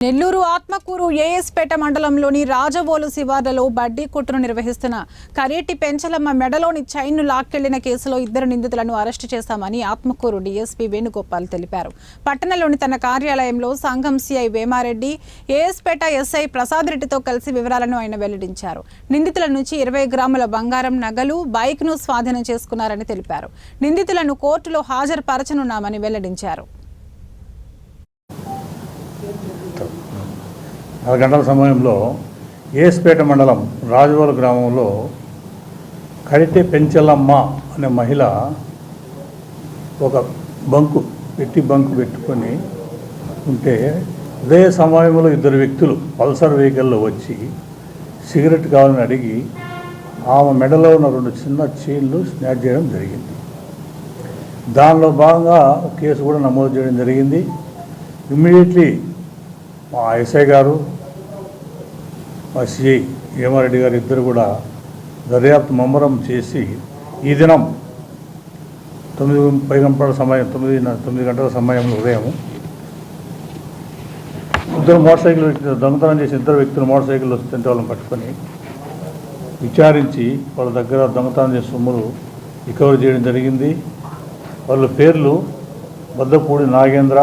నెల్లూరు ఆత్మకూరు ఏఎస్పేట మండలంలోని రాజవోలు శివార్లలో బడ్డీ కొట్టును నిర్వహిస్తున్న కరేటి పెంచలమ్మ మెడలోని చైన్ను లాక్కెళ్లిన కేసులో 2 నిందితులను అరెస్టు చేశామని ఆత్మకూరు డీఎస్పీ వేణుగోపాల్ తెలిపారు. పట్టణంలోని తన కార్యాలయంలో సంఘం సిఐ వేమారెడ్డి, ఏఎస్పేట ఎస్ఐ ప్రసాద్ రెడ్డితో కలిసి వివరాలను ఆయన వెల్లడించారు. నిందితుల నుంచి 20 గ్రాముల బంగారం, నగలు, బైక్ను స్వాధీనం చేసుకున్నారని తెలిపారు. నిందితులను కోర్టులో హాజరుపరచనున్నామని వెల్లడించారు. 4 గంటల సమయంలో ఏఎస్పేట మండలం రాజవోలు గ్రామంలో కరిటె పెంచలమ్మ అనే మహిళ ఒక బంకు పెట్టుకొని ఉంటే అదే సమయంలో 2 వ్యక్తులు పల్సర్ వెహికల్లో వచ్చి సిగరెట్ కావాలని అడిగి ఆమె మెడలో ఉన్న 2 చిన్న చైన్లు స్నాచ్ చేయడం జరిగింది. దానిలో భాగంగా ఒక కేసు కూడా నమోదు చేయడం జరిగింది. ఇమ్మీడియట్లీ మా ఎస్ఐ గారు, మా సిఐ వేమారెడ్డి గారు ఇద్దరు కూడా దర్యాప్తు ముమ్మరం చేసి ఈ దినం 9 గంటల సమయంలో ఉదయం దొంగతనం చేసిన 2 వ్యక్తులు మోటార్ సైకిల్ వస్తుంటే వాళ్ళని పట్టుకొని విచారించి వాళ్ళ దగ్గర దొంగతనం చేసిన సొమ్ములు రికవరీ చేయడం జరిగింది. వాళ్ళ పేర్లు బద్దపూడి నాగేంద్ర,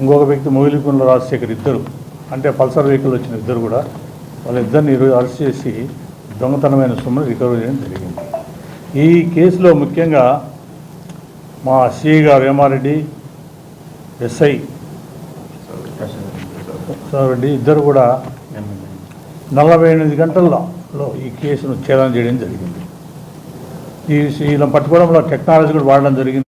ఇంకొక వ్యక్తి మొగిలికుండ్ల రాజశేఖర్, ఇద్దరు అంటే పల్సర్ వెహికల్ వచ్చిన ఇద్దరు కూడా వాళ్ళిద్దరిని ఈరోజు అరెస్ట్ చేసి దొంగతనమైన సొమ్మును రికవరీ చేయడం జరిగింది. ఈ కేసులో ముఖ్యంగా మా సిఐ గారు వేమారెడ్డి, ఎస్ఐ రెడ్డి ఇద్దరు కూడా 48 గంటల్లో ఈ కేసును ఛేదన చేయడం జరిగింది. వీళ్ళని పట్టుకోవడంలో టెక్నాలజీ కూడా వాడడం జరిగింది.